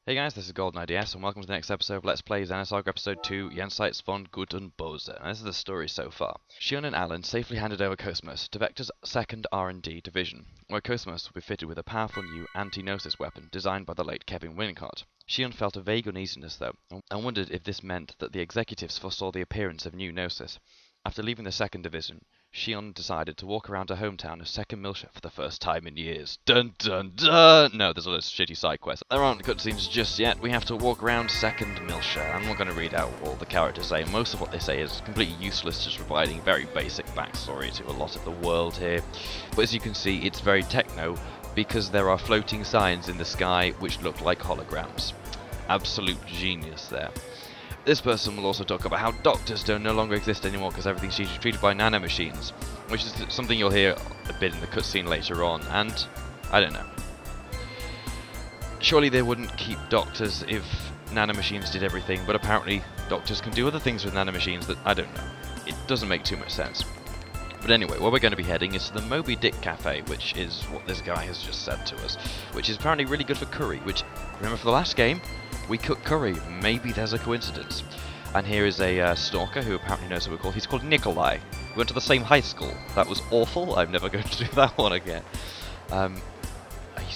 Hey guys, this is GoldenIDS and welcome to the next episode of Let's Play Xenosaga Episode 2, Jenseits von Gut und Bose. And this is the story so far. Shion and Alan safely handed over Cosmos to Vector's 2nd R&D division, where Cosmos will be fitted with a powerful new anti-gnosis weapon designed by the late Kevin Wincott. Shion felt a vague uneasiness though, and wondered if this meant that the executives foresaw the appearance of new gnosis. After leaving the 2nd Division, Shion decided to walk around her hometown of Second Milsha for the first time in years. Dun dun dun! No, there's all those shitty side quests. There aren't cutscenes just yet. We have to walk around Second Milsha. I'm not going to read out what all the characters say. Most of what they say is completely useless, just providing very basic backstory to a lot of the world here. But as you can see, it's very techno, because there are floating signs in the sky which look like holograms. Absolute genius there. This person will also talk about how doctors don't no longer exist anymore because everything's usually treated by nanomachines, which is something you'll hear a bit in the cutscene later on, and I don't know. Surely they wouldn't keep doctors if nanomachines did everything, but apparently doctors can do other things with nanomachines that I don't know. It doesn't make too much sense. But anyway, where we're going to be heading is to the Moby Dick Cafe, which is what this guy has just said to us, which is apparently really good for curry, which, remember for the last game, we cooked curry. Maybe there's a coincidence. And here is a stalker who apparently knows what we're called. He's called Nikolai. We went to the same high school. That was awful. I'm never going to do that one again. Are you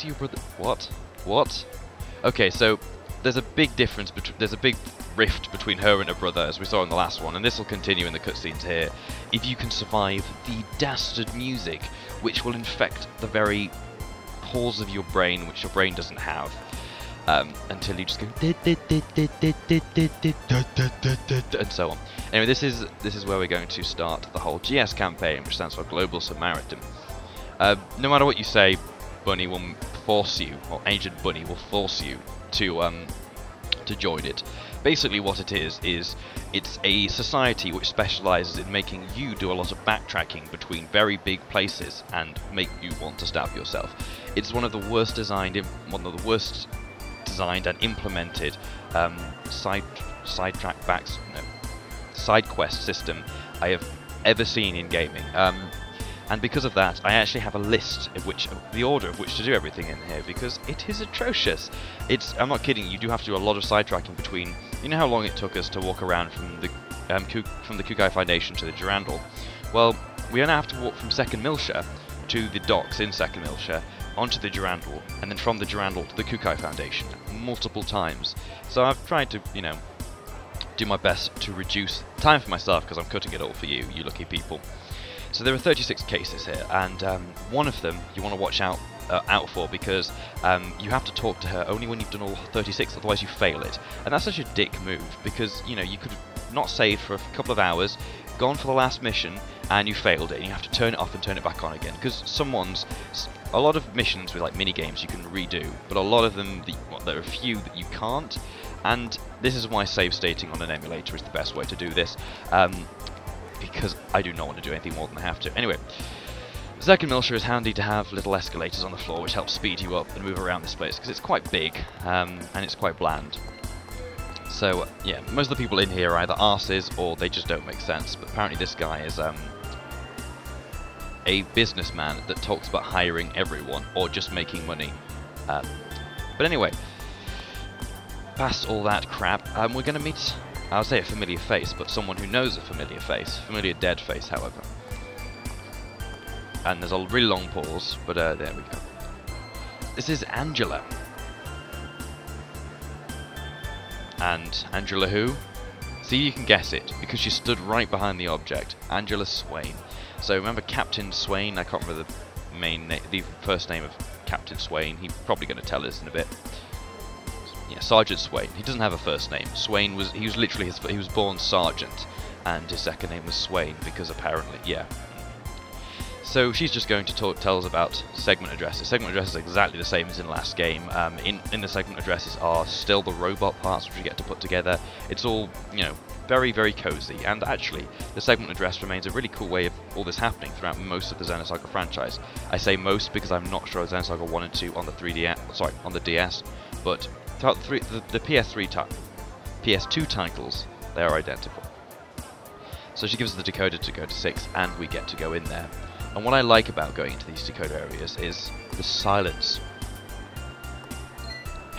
your brother? What? What? Okay, so there's a big difference between. There's a big rift between her and her brother, as we saw in the last one, and this will continue in the cutscenes here. If you can survive the dastard music, which will infect the very pores of your brain, which your brain doesn't have. Until you just go and so on. Anyway, this is where we're going to start the whole GS campaign, which stands for Global Samaritan. No matter what you say, Bunny will force you, or Agent Bunny will force you to join it. Basically, what it is it's a society which specialises in making you do a lot of backtracking between very big places and make you want to stab yourself. It's one of the worst designed and implemented side quest system I have ever seen in gaming. And because of that, I actually have a list of the order of which to do everything in here, because it is atrocious. I'm not kidding. You do have to do a lot of sidetracking between. You know how long it took us to walk around from the Kukai Foundation to the Durandal? Well, we now have to walk from Second Milsha to the docks in Second Milsha, onto the Durandal, and then from the Durandal to the Kukai Foundation multiple times. So I've tried to, do my best to reduce time for myself, because I'm cutting it all for you lucky people. So there are 36 cases here, and one of them you want to watch out for, because you have to talk to her only when you've done all 36, otherwise you fail it. And that's such a dick move, because, you could have not saved for a couple of hours, gone for the last mission, and you failed it, and you have to turn it off and turn it back on again, because a lot of missions with like mini games you can redo, but a lot of them, there are a few that you can't, and this is why save stating on an emulator is the best way to do this, because I do not want to do anything more than I have to. Anyway, Second Milsha is handy to have little escalators on the floor which help speed you up and move around this place, because it's quite big, and it's quite bland. So yeah, most of the people in here are either arses or they just don't make sense, but apparently this guy is a businessman that talks about hiring everyone or just making money. But anyway, past all that crap, we're going to meet, I'll say a familiar face, but someone who knows a familiar face. Familiar dead face, however. And there's a really long pause, but there we go. This is Angela. And Angela who? See, you can guess it, because she stood right behind the object. Angela Swain. So remember Captain Swain? I can't remember the first name of Captain Swain. He's probably going to tell us in a bit. Yeah, Sergeant Swain. He doesn't have a first name. Swain was literally he was born Sergeant, and his second name was Swain because apparently, yeah. So she's just going to tell us about segment addresses. Segment addresses are exactly the same as in the last game. In the segment addresses are still the robot parts which we get to put together. It's all, very, very cozy. And actually, the segment address remains a really cool way of all this happening throughout most of the Xenosaga franchise. I say most because I'm not sure Xenosaga 1 and 2 on the 3DS, sorry, on the DS, but throughout the PS2 titles, they are identical. So she gives us the decoder to go to 6, and we get to go in there. And what I like about going into these decoder areas is the silence.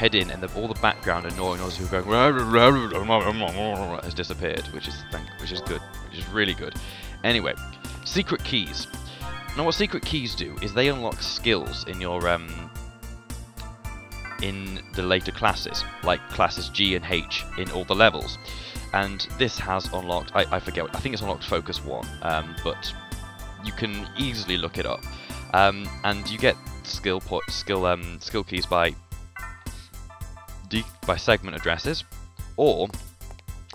head in, and all the background annoying noises of going has disappeared, which is good, which is really good. Anyway, secret keys. Now, what secret keys do is they unlock skills in your in the later classes, like classes G and H in all the levels. And this has unlocked, I forget, I think it's unlocked Focus 1, but you can easily look it up. And you get skill keys by segment addresses, or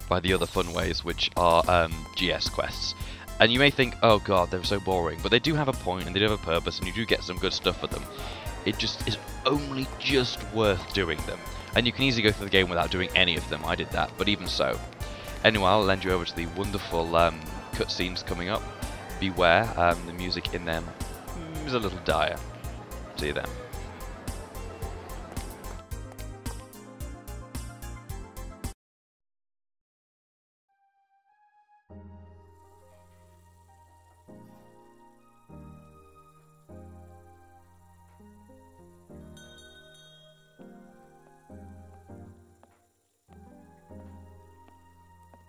by the other fun ways, which are GS quests. And you may think, oh god, they're so boring, but they do have a point and they do have a purpose, and you do get some good stuff for them. It just is only just worth doing them. And you can easily go through the game without doing any of them. I did that, but even so. Anyway, I'll lend you over to the wonderful cutscenes coming up. Beware, the music in them is a little dire. See you then.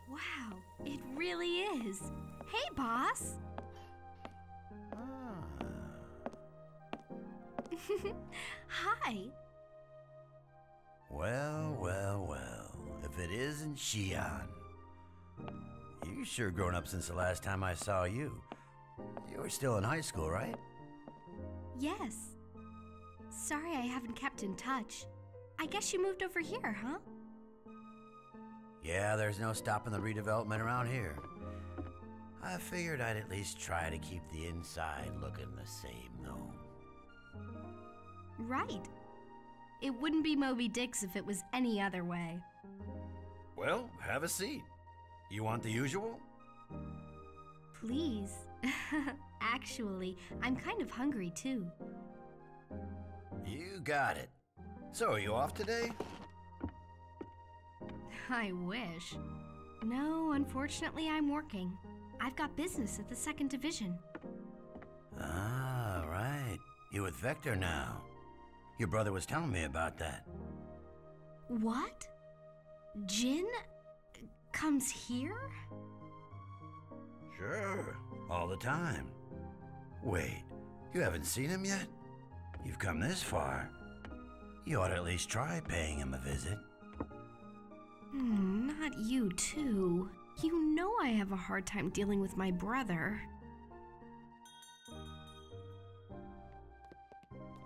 Wow, it really is. Hey, boss. Hi. Well, well, well. If it isn't Shion. You sure grown up since the last time I saw you. You were still in high school, right? Yes. Sorry I haven't kept in touch. I guess you moved over here, huh? Yeah, there's no stopping the redevelopment around here. I figured I'd at least try to keep the inside looking the same, though. Right. It wouldn't be Moby Dick's if it was any other way. Well, have a seat. You want the usual? Please. Actually, I'm kind of hungry too. You got it. So, are you off today? I wish. No, unfortunately, I'm working. I've got business at the 2nd Division. Ah, right. You with Vector now. Your brother was telling me about that. What? Jin comes here? Sure, all the time. Wait, you haven't seen him yet? You've come this far. You ought to at least try paying him a visit. Not you too. You know I have a hard time dealing with my brother.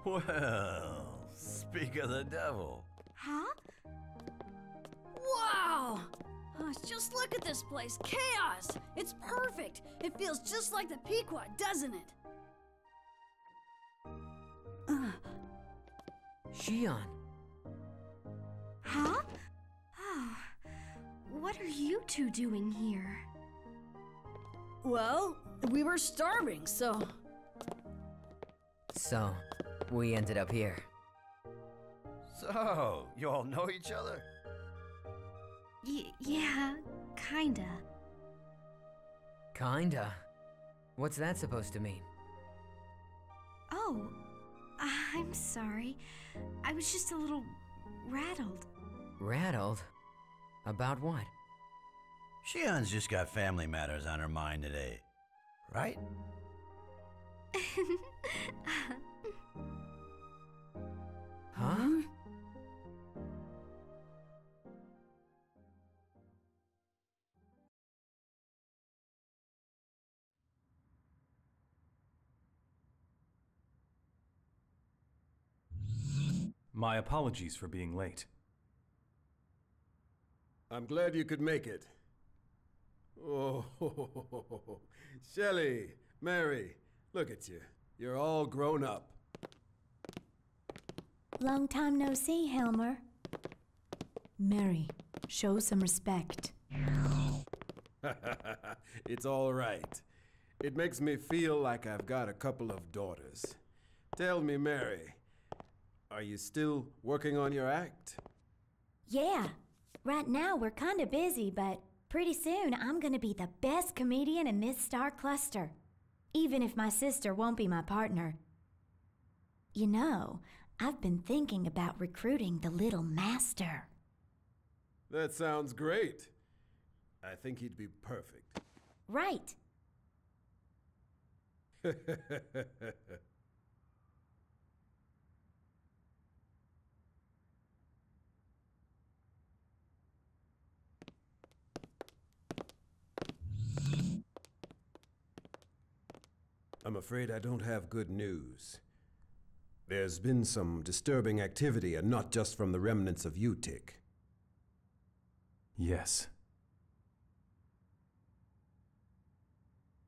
Well, speak of the devil. Huh? Wow! Just look at this place. Chaos! It's perfect. It feels just like the Pequot, doesn't it? Shion. Huh? Oh, what are you two doing here? Well, we were starving, so... So, we ended up here. So, you all know each other? Yeah, kinda. Kinda? What's that supposed to mean? Oh, I'm sorry. I was just a little rattled. Rattled? About what? Shion's just got family matters on her mind today, right? Huh? My apologies for being late. I'm glad you could make it. Oh, Shelley, Mary, look at you. You're all grown up. Long time no see, Helmer. Mary, show some respect. It's all right. It makes me feel like I've got a couple of daughters. Tell me, Mary, are you still working on your act? Yeah, right now we're kinda busy, but pretty soon I'm gonna be the best comedian in this star cluster. Even if my sister won't be my partner. You know, I've been thinking about recruiting the little master. That sounds great. I think he'd be perfect. Right. I'm afraid I don't have good news. There's been some disturbing activity, and not just from the remnants of Utic. Yes.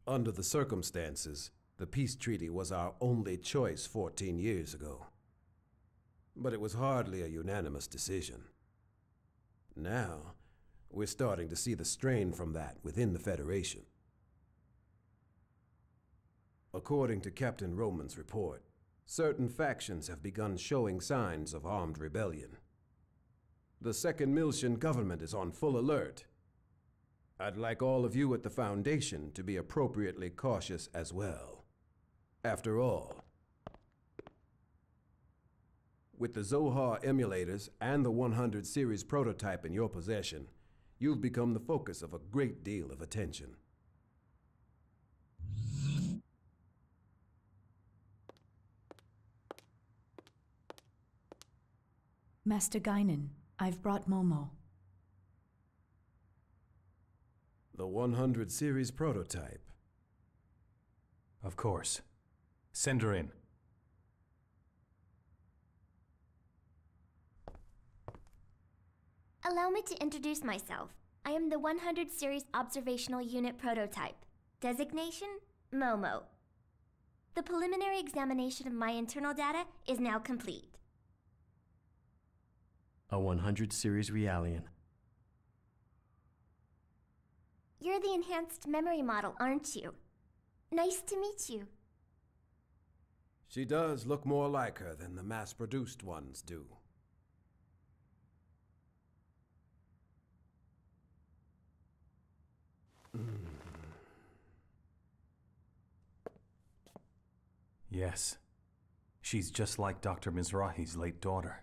Under the circumstances, the peace treaty was our only choice 14 years ago. But it was hardly a unanimous decision. Now, we're starting to see the strain from that within the Federation. According to Captain Roman's report, certain factions have begun showing signs of armed rebellion. The Second Miltian government is on full alert. I'd like all of you at the Foundation to be appropriately cautious as well. After all, with the Zohar emulators and the 100 series prototype in your possession, you've become the focus of a great deal of attention. Master Guinan, I've brought Momo. The 100 series prototype. Of course. Send her in. Allow me to introduce myself. I am the 100 Series Observational Unit Prototype. Designation, Momo. The preliminary examination of my internal data is now complete. A 100 series Realian. You're the enhanced memory model, aren't you? Nice to meet you. She does look more like her than the mass-produced ones do. Yes. She's just like Dr. Mizrahi's late daughter.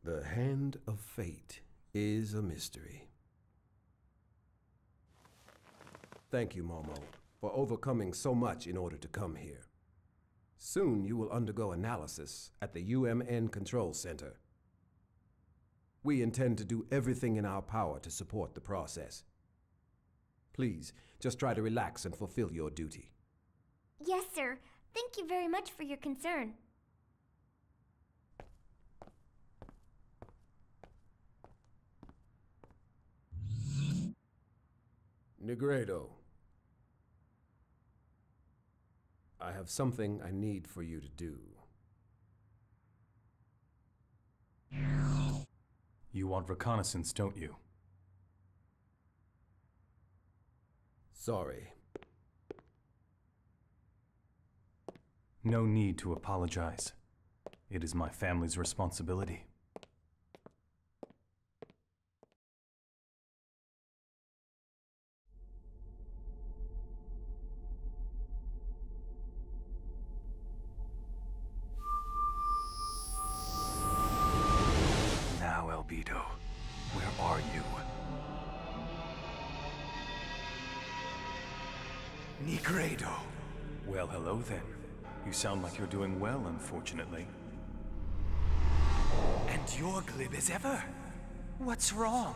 The hand of fate is a mystery. Thank you, Momo, for overcoming so much in order to come here. Soon you will undergo analysis at the UMN Control Center. We intend to do everything in our power to support the process. Please, just try to relax and fulfill your duty. Yes, sir. Thank you very much for your concern. Negredo, I have something I need for you to do. You want reconnaissance, don't you? Sorry. No need to apologize. It is my family's responsibility. Now, Albedo, where are you? Negredo. Well, hello then. You sound like you're doing well, unfortunately. And you're glib as ever. What's wrong?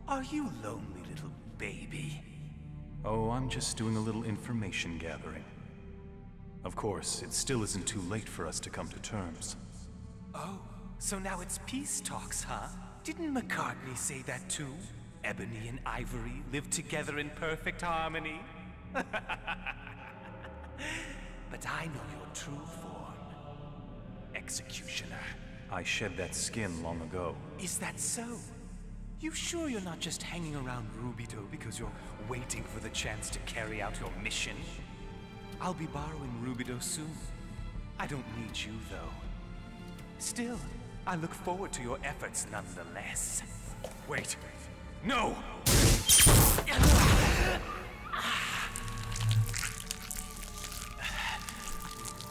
Are you lonely, little baby? Oh, I'm just doing a little information gathering. Of course, it still isn't too late for us to come to terms. Oh, so now it's peace talks, huh? Didn't McCartney say that too? Ebony and Ivory live together in perfect harmony. But I know your true form. Executioner. I shed that skin long ago. Is that so? You sure you're not just hanging around Rubido because you're waiting for the chance to carry out your mission? I'll be borrowing Rubido soon. I don't need you, though. Still, I look forward to your efforts nonetheless. Wait. No!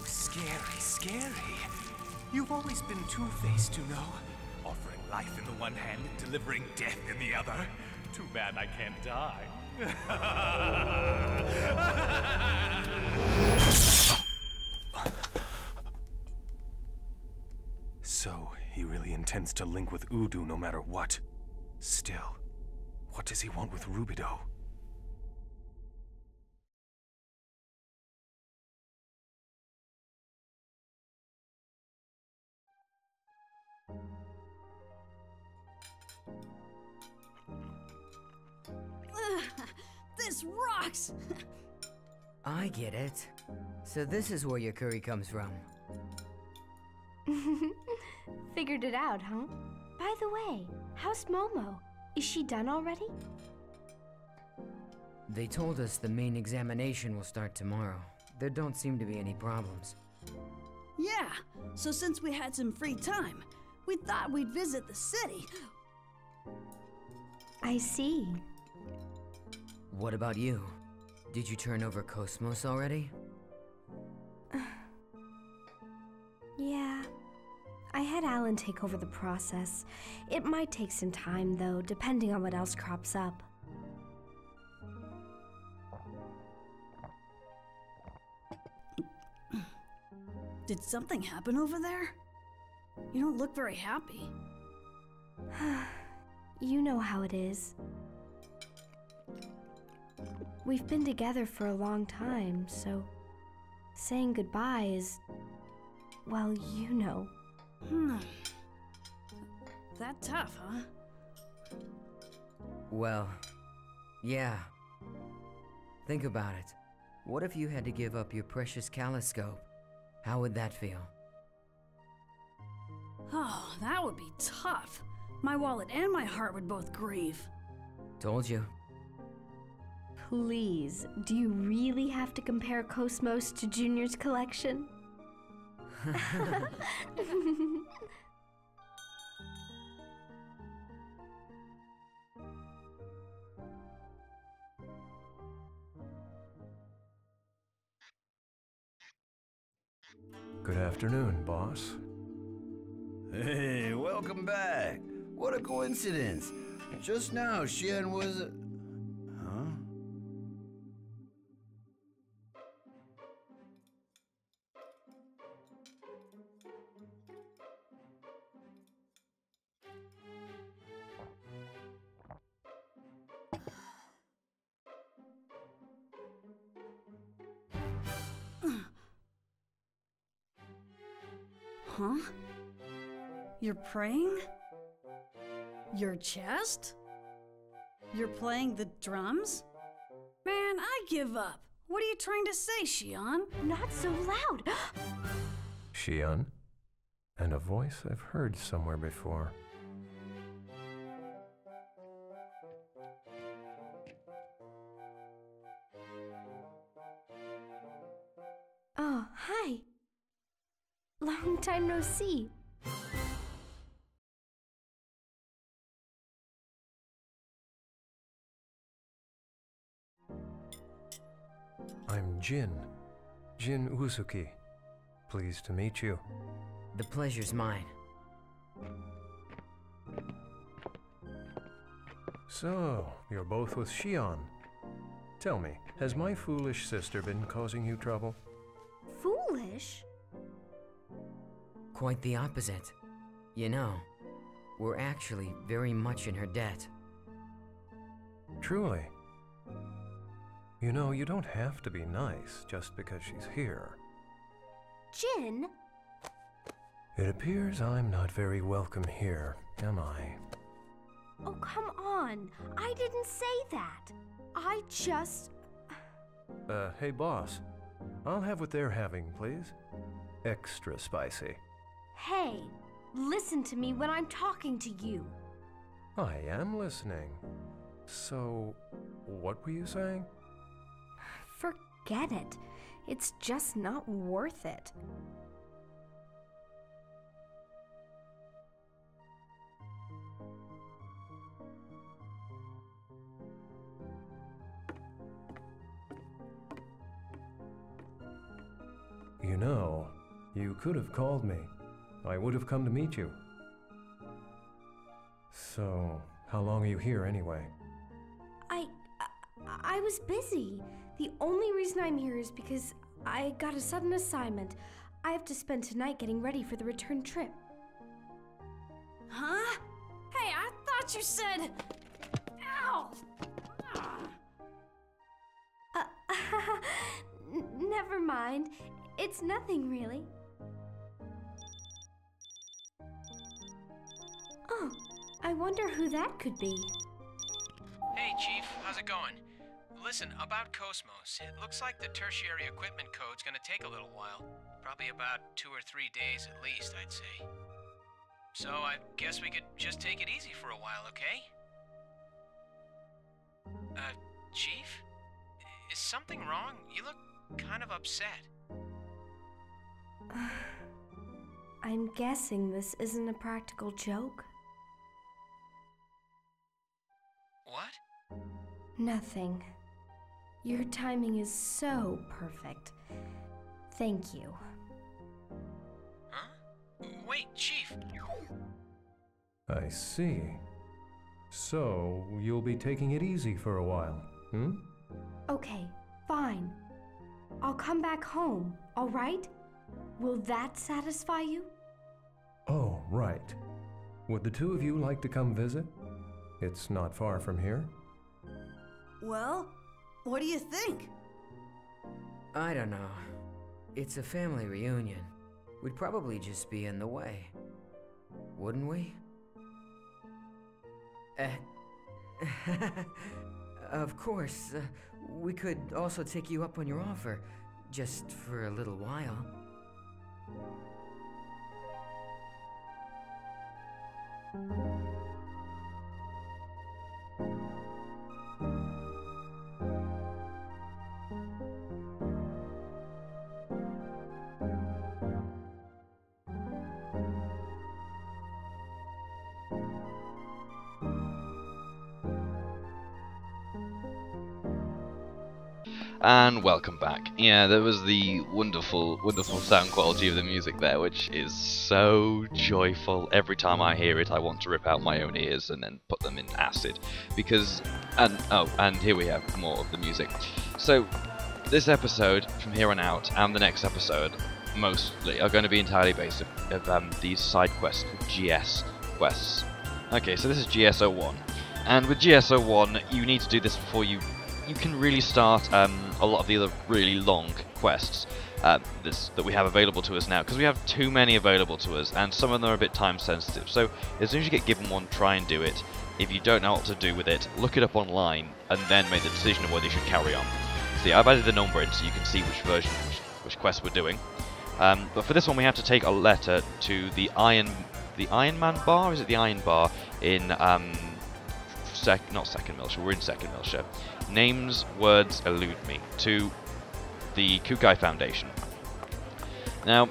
Scary, scary. You've always been two-faced, you know. Offering life in the one hand and delivering death in the other. Too bad I can't die. So, he really intends to link with Udu no matter what. Still, what does he want with Rubido? This rocks! I get it. So this is where your curry comes from. Figured it out, huh? By the way, how's Momo? Is she done already? They told us the main examination will start tomorrow. There don't seem to be any problems. Yeah, so since we had some free time, we thought we'd visit the city. I see. What about you? Did you turn over Cosmos already? Yeah. I had Alan take over the process. It might take some time, though, depending on what else crops up. Did something happen over there? You don't look very happy. You know how it is. We've been together for a long time, so saying goodbye is, well, you know. That tough, huh? Well, yeah. Think about it. What if you had to give up your precious Calliscope? How would that feel? Oh, that would be tough. My wallet and my heart would both grieve. Told you. Please, do you really have to compare Cosmos to Junior's collection? Good afternoon, boss. Hey, welcome back. What a coincidence. Just now, Shion was... Huh? Huh? You're praying? Your chest? You're playing the drums? Man, I give up. What are you trying to say, Shion? Not so loud! Shion? And a voice I've heard somewhere before. Oh, hi. Long time no see. I'm Jin Uzuki. Pleased to meet you. The pleasure's mine. So, you're both with Shion. Tell me, has my foolish sister been causing you trouble? Foolish? Quite the opposite. You know, we're actually very much in her debt. Truly. You know, you don't have to be nice just because she's here. Jin? It appears I'm not very welcome here, am I? Oh, come on. I didn't say that. I just... Hey boss. I'll have what they're having, please. Extra spicy. Hey, listen to me when I'm talking to you. I am listening. So, what were you saying? Forget it. It's just not worth it. You know, you could have called me. I would have come to meet you. So, how long are you here anyway? I was busy. The only reason I'm here is because I got a sudden assignment. I have to spend tonight getting ready for the return trip. Huh? Hey, I thought you said... Ow! Never mind. It's nothing, really. Oh, I wonder who that could be. Hey, Chief. How's it going? Listen, about Cosmos, it looks like the tertiary equipment code's gonna take a little while. Probably about 2 or 3 days at least, I'd say. So I guess we could just take it easy for a while, okay? Chief? Is something wrong? You look kind of upset. I'm guessing this isn't a practical joke. What? Nothing. Your timing is so perfect. Thank you. Huh? Wait, Chief! I see. So, you'll be taking it easy for a while, hmm? Okay, fine. I'll come back home, all right? Will that satisfy you? Oh, right. Would the two of you like to come visit? It's not far from here. Well, what do you think? I don't know. It's a family reunion. We'd probably just be in the way. Wouldn't we? Of course, we could also take you up on your offer, just for a little while. And welcome back. Yeah, there was the wonderful, wonderful sound quality of the music there, which is so joyful. Every time I hear it, I want to rip out my own ears and then put them in acid. Because, and here we have more of the music. So, this episode, from here on out, and the next episode, mostly, are going to be entirely based of these side quests, GS quests. Okay, so this is GS01. And with GS01, you need to do this before you can really start a lot of the other really long quests that we have available to us now, because we have too many available to us, and some of them are a bit time sensitive. So as soon as you get given one, try and do it. If you don't know what to do with it, look it up online and then make the decision of whether you should carry on. See, I've added the number in so you can see which version, which quest we're doing. But for this one, we have to take a letter to the Iron Man Bar. Is it the Iron Bar in not Second Milshire? We're in Second Milshire. Names, words elude me. To the Kukai Foundation. Now,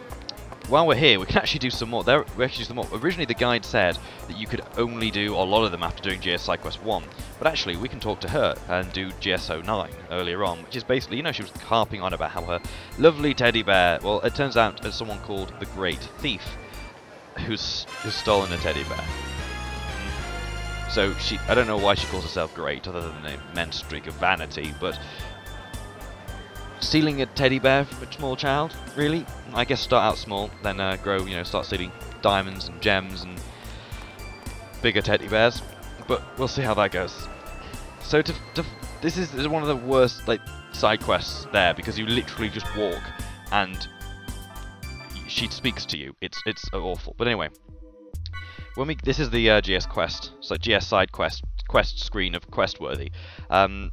while we're here, we can actually do some more. We actually do some more. Originally, the guide said that you could only do a lot of them after doing GS Side Quest 1, but actually, we can talk to her and do GS09 earlier on, which is basically, you know, she was harping on about how her lovely teddy bear. Well, it turns out there's someone called the Great Thief who's stolen a teddy bear. So I don't know why she calls herself great, other than an immense streak of vanity, but stealing a teddy bear from a small child, really? I guess start out small, then grow, start stealing diamonds and gems and bigger teddy bears, but we'll see how that goes. So this is one of the worst side quests there, because you literally just walk and she speaks to you. It's awful. But anyway. This is the GS quest, so GS side quest screen of Questworthy. On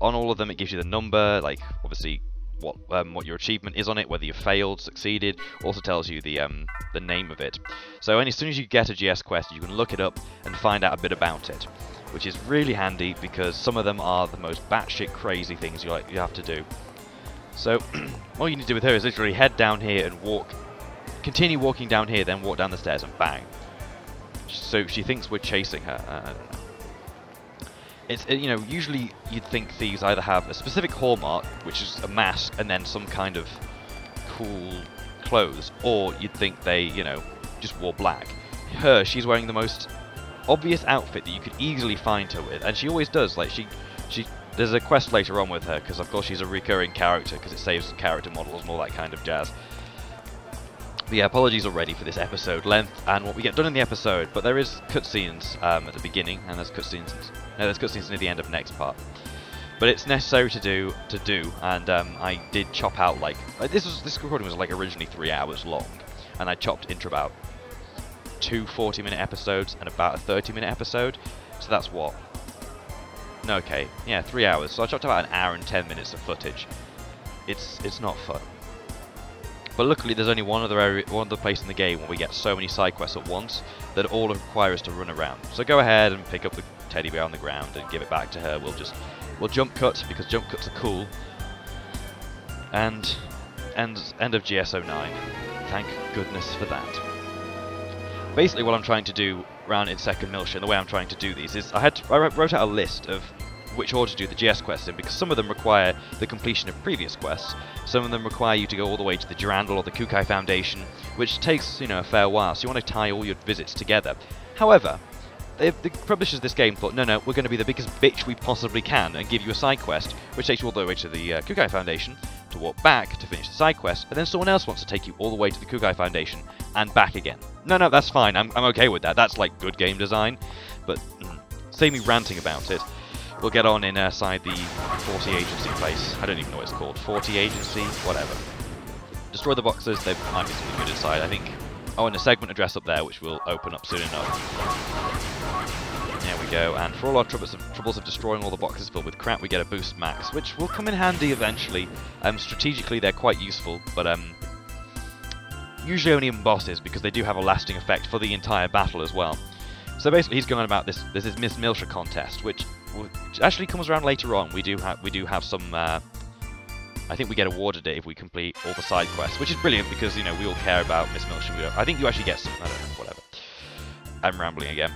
all of them, it gives you the number, obviously what your achievement is on it, whether you failed, succeeded. Also tells you the name of it. So as soon as you get a GS quest, you can look it up and find out a bit about it, which is really handy because some of them are the most batshit crazy things you have to do. So all you need to do with her is literally head down here and continue walking down here, then walk down the stairs and bang. So she thinks we're chasing her. I don't know. It's usually you'd think thieves either have a specific hallmark, which is a mask, and then some kind of cool clothes, or you'd think they, you know, just wore black. She's wearing the most obvious outfit that you could easily find her with, and she always does. Like there's a quest later on with her, because of course she's a recurring character, because it saves character models and all that kind of jazz. But yeah, apologies already for this episode length and what we get done in the episode, but there is cutscenes at the beginning, and there's cutscenes near the end of the next part. But it's necessary to do, and I did chop out this recording was like originally 3 hours long, and I chopped into about 2 40-minute episodes and about a 30-minute episode. So that's what? No, okay, yeah, 3 hours. So I chopped about 1 hour and 10 minutes of footage. It's not fun. But luckily, there's only one other place in the game where we get so many side quests at once that all require us to run around. So go ahead and pick up the teddy bear on the ground and give it back to her. We'll jump cut, because jump cuts are cool. And end of GSO9. Thank goodness for that. Basically, what I'm trying to do around in Second Miltia, the way I'm trying to do these is I wrote out a list of which order to do the GS quests in, because some of them require the completion of previous quests, some of them require you to go all the way to the Durandal or the Kukai Foundation, which takes, you know, a fair while, so you want to tie all your visits together. However, the publishers of this game thought, no, we're going to be the biggest bitch we possibly can and give you a side quest, which takes you all the way to the Kukai Foundation, to walk back to finish the side quest, and then someone else wants to take you all the way to the Kukai Foundation and back again. No, that's fine, I'm okay with that, that's like good game design, but save me ranting about it. We'll get on inside the 40 agency place. I don't even know what it's called. 40 agency? Whatever. Destroy the boxes. There might be something good inside, I think. Oh, and a segment address up there, which will open up soon enough. There we go. And for all our troubles of destroying all the boxes filled with crap, we get a boost max, which will come in handy eventually. Strategically, they're quite useful, but usually only in bosses, because they do have a lasting effect for the entire battle as well. So basically, he's going on about this Miss Miltia contest, which actually comes around later on. We do have some. I think we get awarded it if we complete all the side quests, which is brilliant, because, you know, we all care about Miss Miltia. I think you actually get some. I don't know. Whatever. I'm rambling again.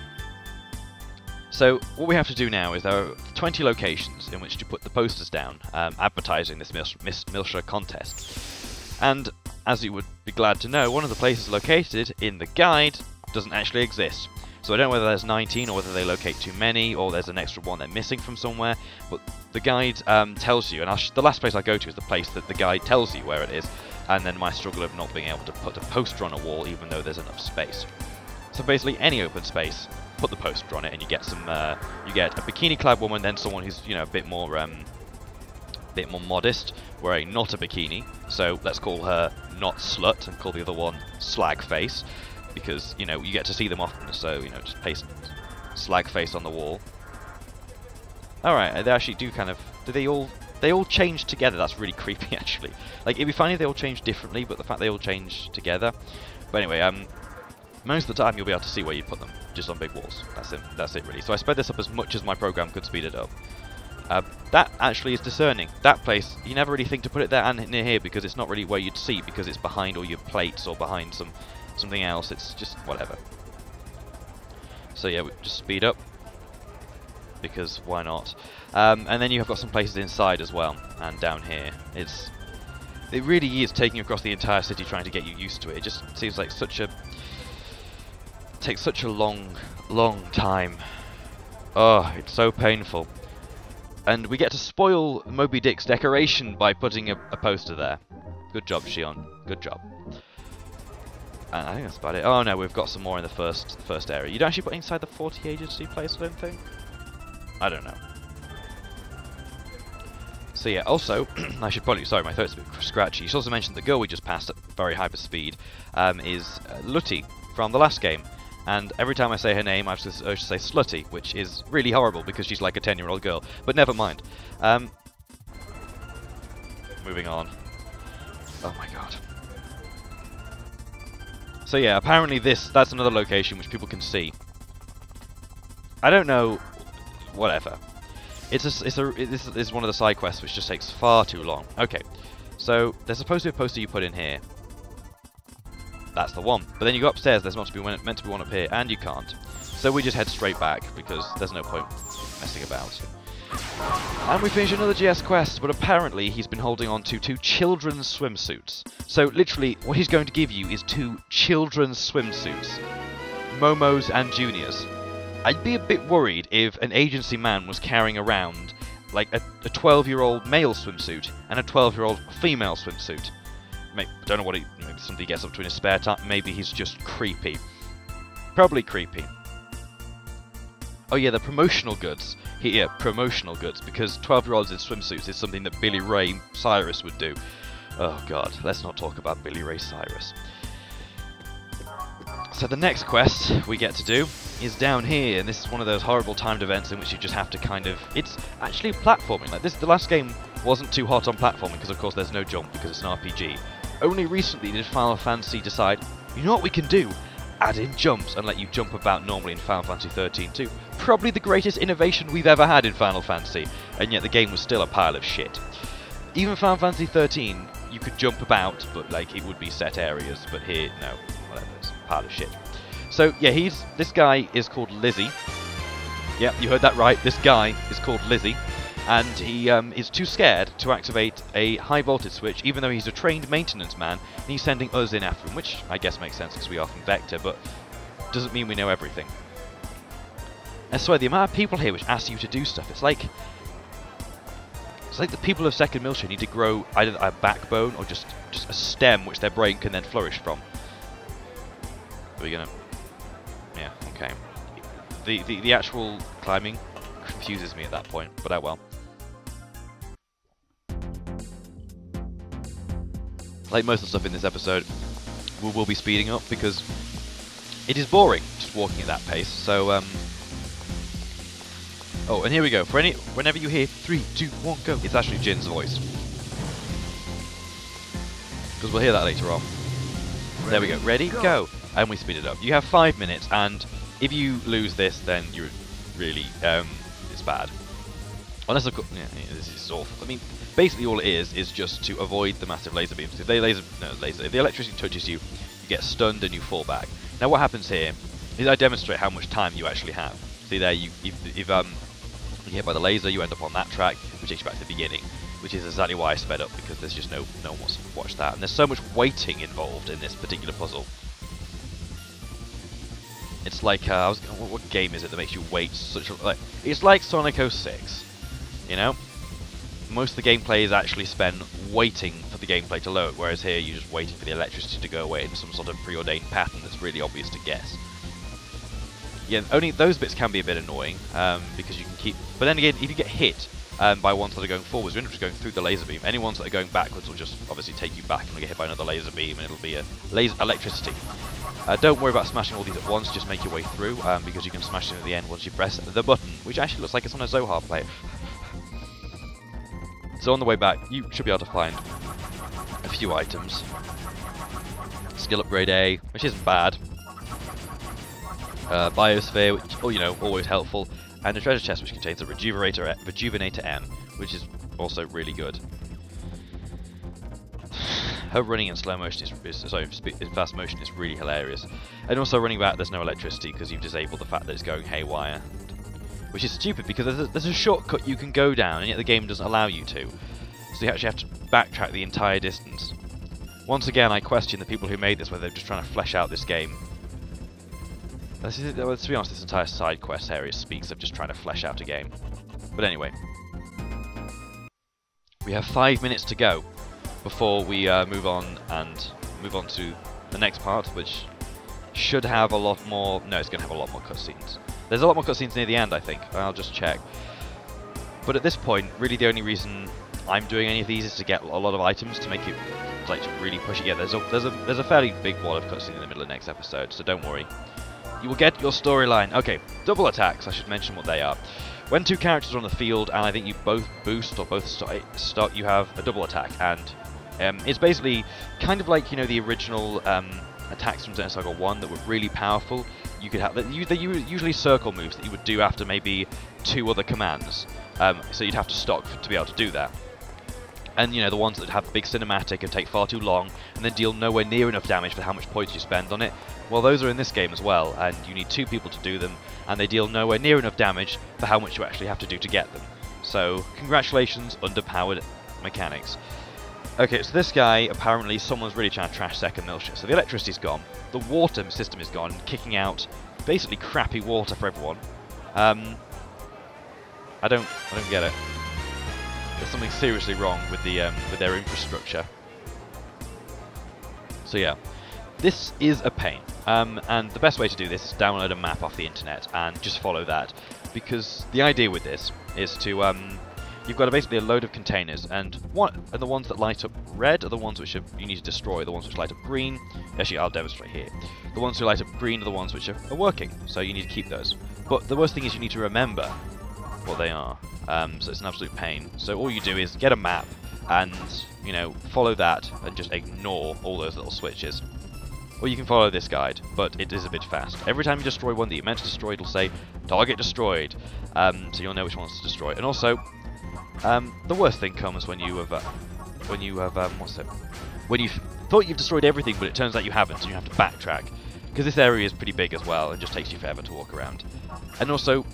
So what we have to do now is there are 20 locations in which to put the posters down, advertising this Miss Miltia contest. And as you would be glad to know, one of the places located in the guide doesn't actually exist. So I don't know whether there's 19 or whether they locate too many, or there's an extra one they're missing from somewhere, but the guide tells you, and the last place I go to is the place that the guide tells you where it is, and then my struggle of not being able to put a poster on a wall even though there's enough space. So basically any open space, put the poster on it, and you get some, you get a bikini-clad woman, then someone who's, you know, a bit more modest, wearing not a bikini, so let's call her not slut, and call the other one slag face. Because, you know, you get to see them often, so, you know, just paste slag face on the wall. Alright, they actually do kind of... they all change together? That's really creepy, actually. Like, it'd be funny if they all change differently, but the fact they all change together... But anyway, most of the time you'll be able to see where you put them, just on big walls. That's it, really. So I sped this up as much as my program could speed it up. That actually is discerning. That place, you never really think to put it there and near here, because it's not really where you'd see, because it's behind all your plates or behind something else. It's just whatever. So yeah, we just speed up, because why not? And then you have got some places inside as well, and down here. It really is taking you across the entire city, trying to get you used to it. It just seems like takes such a long time. Oh, it's so painful. And we get to spoil Moby Dick's decoration by putting a poster there. Good job, Shion. Good job. And I think that's about it. Oh no, we've got some more in the first area. You don't actually put inside the 40 agency place, I don't think. I don't know. So yeah, also, I should probably, sorry, my throat's a bit scratchy. You should also mention the girl we just passed at very hyper speed is Lutty from the last game. And every time I say her name, I should say Slutty, which is really horrible because she's like a 10-year-old girl. But never mind. Moving on. Oh my god. So yeah, apparently that's another location which people can see. I don't know. Whatever. This is one of the side quests which just takes far too long. Okay, so there's supposed to be a poster you put in here. That's the one. But then you go upstairs, there's meant to be one up here, and you can't. So we just head straight back, because there's no point messing about. And we finish another GS quest, but apparently he's been holding on to 2 children's swimsuits. So literally, what he's going to give you is 2 children's swimsuits. Momo's and Junior's. I'd be a bit worried if an agency man was carrying around like a 12-year-old male swimsuit and a 12-year-old female swimsuit. Maybe, don't know what maybe something he gets up to in his spare time. Maybe he's just creepy. Probably creepy. Oh yeah, the promotional goods. Yeah, promotional goods, because 12-year-olds in swimsuits is something that Billy Ray Cyrus would do. Oh god, let's not talk about Billy Ray Cyrus. So the next quest we get to do is down here, and this is one of those horrible timed events in which you just have to kind of... It's actually platforming. Like this, the last game wasn't too hot on platforming because of course there's no jump because it's an RPG. Only recently did Final Fantasy decide, you know what we can do? Add in jumps and let you jump about normally in Final Fantasy 13 too. Probably the greatest innovation we've ever had in Final Fantasy, and yet the game was still a pile of shit. Even Final Fantasy 13, you could jump about, but like it would be set areas, but here, no, whatever, it's a pile of shit. So yeah, this guy is called Lizzie. Yep, you heard that right, this guy is called Lizzie. And he is too scared to activate a high voltage switch, even though he's a trained maintenance man, and he's sending us in after him, which I guess makes sense because we are from Vector, but doesn't mean we know everything. I swear, the amount of people here which ask you to do stuff, it's like the people of Second Military need to grow either a backbone or just a stem which their brain can then flourish from. Are we gonna... Yeah, okay. The actual climbing confuses me at that point, but oh well. Like most of the stuff in this episode, we will be speeding up because it is boring just walking at that pace. So, oh, and here we go. Whenever you hear 3, 2, 1, go, it's actually Jin's voice. Because we'll hear that later on. There we go. Ready? Go. And we speed it up. You have 5 minutes, and if you lose this, then you're really, it's bad. Unless, of course, yeah, this is awful. I mean, basically all it is just to avoid the massive laser beams. If if the electricity touches you, you get stunned and you fall back. Now what happens here is I demonstrate how much time you actually have. See there, if you get hit by the laser, you end up on that track, which takes you back to the beginning, which is exactly why I sped up, because there's just no one wants to watch that. And there's so much waiting involved in this particular puzzle. It's like, what game is it that makes you wait such a... Like, it's like Sonic 06, you know? Most of the gameplay is actually spent waiting for the gameplay to load, whereas here you're just waiting for the electricity to go away in some sort of preordained pattern that's really obvious to guess. Yeah, only those bits can be a bit annoying, because you can keep... But then again, if you get hit by ones that are going forwards, you end up just going through the laser beam. Any ones that are going backwards will just obviously take you back and you'll get hit by another laser beam, and it'll be a electricity. Don't worry about smashing all these at once, just make your way through, because you can smash them at the end once you press the button, which actually looks like it's on a Zohar player. So on the way back, you should be able to find a few items. Skill upgrade A, which isn't bad. Biosphere, which, oh, you know, always helpful. And a treasure chest which contains a Rejuvenator M, which is also really good. Her running in slow motion in fast motion is really hilarious. And also running back, there's no electricity because you've disabled the fact that it's going haywire. Which is stupid because there's a shortcut you can go down and yet the game doesn't allow you to. So you actually have to backtrack the entire distance. Once again, I question the people who made this, whether they're just trying to flesh out this game. To be honest, this entire side quest area speaks of just trying to flesh out a game. But anyway. We have 5 minutes to go before we move on to the next part, which should have a lot more... No, it's going to have a lot more cutscenes. There's a lot more cutscenes near the end, I think. I'll just check. But at this point, really the only reason I'm doing any of these is to get a lot of items to make it, like, to really push it. Yeah, there's a fairly big wall of cutscene in the middle of the next episode, so don't worry. You will get your storyline. Okay, double attacks. I should mention what they are. When 2 characters are on the field, and I think you both boost or both start, you have a double attack, and it's basically kind of like, you know, the original attacks from Xenosaga 1 that were really powerful. You could have they usually circle moves that you would do after maybe 2 other commands. So you'd have to stock to be able to do that. And you know, the ones that have big cinematic and take far too long and then deal nowhere near enough damage for how much points you spend on it. Well, those are in this game as well, and you need 2 people to do them, and they deal nowhere near enough damage for how much you actually have to do to get them. So, congratulations, underpowered mechanics. Okay, so this guy, apparently someone's really trying to trash Second Mill ship. So the electricity's gone, the water system is gone, kicking out basically crappy water for everyone. I don't get it. There's something seriously wrong with their infrastructure. So yeah, this is a pain. And the best way to do this is download a map off the internet and just follow that. Because the idea with this is to you've got basically a load of containers, and the ones that light up red are the ones which you need to destroy. The ones which light up green, actually I'll demonstrate here. The ones who light up green are the ones which are working, so you need to keep those. But the worst thing is you need to remember what they are, so it's an absolute pain. So all you do is get a map and, you know, follow that and just ignore all those little switches. Or you can follow this guide, but it is a bit fast. Every time you destroy one that you meant to destroy, it'll say target destroyed, so you'll know which ones to destroy. And also, the worst thing comes when you have when you thought you've destroyed everything, but it turns out you haven't, and you have to backtrack, because this area is pretty big as well, and just takes you forever to walk around. And also,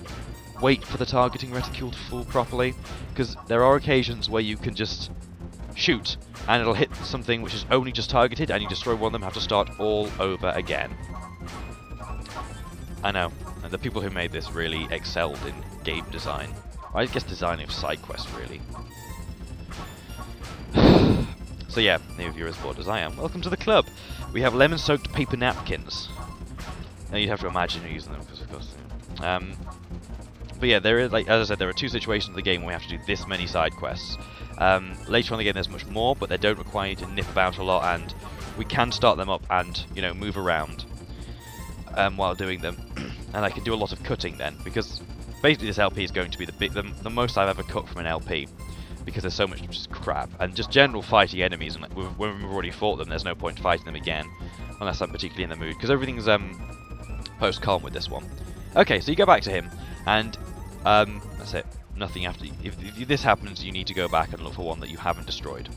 wait for the targeting reticule to fall properly, because there are occasions where you can just shoot, and it'll hit something which is only just targeted, and you destroy one of them, have to start all over again. I know, and the people who made this really excelled in game design. I guess design of side quests, really. So yeah, if you're as bored as I am, welcome to the club. We have lemon-soaked paper napkins. Now you'd have to imagine you're using them, because of course. But yeah, there is, like as I said, there are two situations in the game where we have to do this many side quests. Later on in the game, there's much more, but they don't require you to nip about a lot, and we can start them up and, you know, move around while doing them. And I can do a lot of cutting then, because basically this LP is going to be the most I've ever cut from an LP, because there's so much just crap, and just general fighting enemies, and when we've already fought them, there's no point fighting them again, unless I'm particularly in the mood, because everything's post-calm with this one. Okay, so you go back to him, and that's it. Nothing after. If this happens, you need to go back and look for one that you haven't destroyed,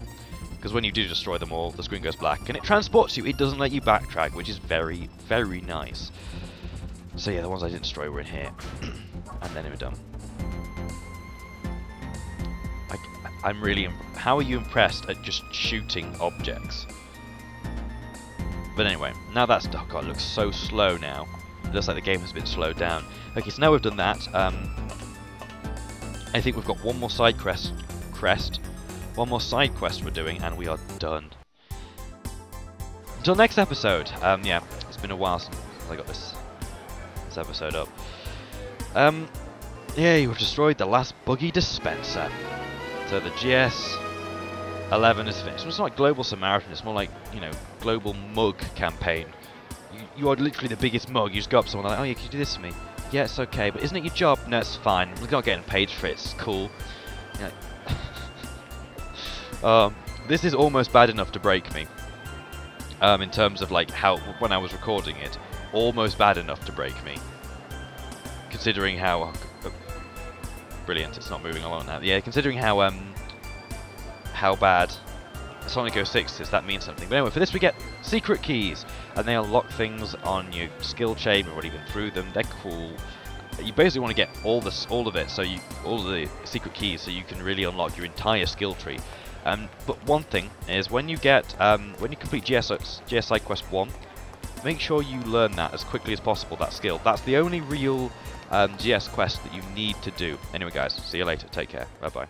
because when you do destroy them all, the screen goes black, and it transports you. It doesn't let you backtrack, which is very, very nice. So yeah, the ones I didn't destroy were in here, and then they were done. I'm really. How are you impressed at just shooting objects? But anyway, now that's. Oh god, it looks so slow now. It looks like the game has been slowed down. Okay, so now we've done that. I think we've got one more side quest. One more side quest we're doing, and we are done. Until next episode. Yeah, it's been a while since I got this episode up. Yeah, you've destroyed the last buggy dispenser. So the GS-11 is finished. It's not like Global Samaritan, it's more like, you know, Global Mug campaign. You are literally the biggest mug. You just go up to someone and like, oh yeah, can you do this for me? Yeah, it's okay, but isn't it your job? No, it's fine. We're not getting paid for it. It's cool. Like, this is almost bad enough to break me. In terms of like how when I was recording it, almost bad enough to break me. Considering how brilliant, it's not moving along now. Yeah, considering how bad Sonic 06 is, that means something. But anyway, for this we get secret keys, and they unlock things on your skill chain. We've already been through them. They're cool. You basically want to get all of it, so all of the secret keys, so you can really unlock your entire skill tree. But one thing is when you get when you complete GS Side Quest 1, make sure you learn that as quickly as possible. That skill. That's the only real GS quest that you need to do. Anyway, guys, see you later. Take care. Bye bye.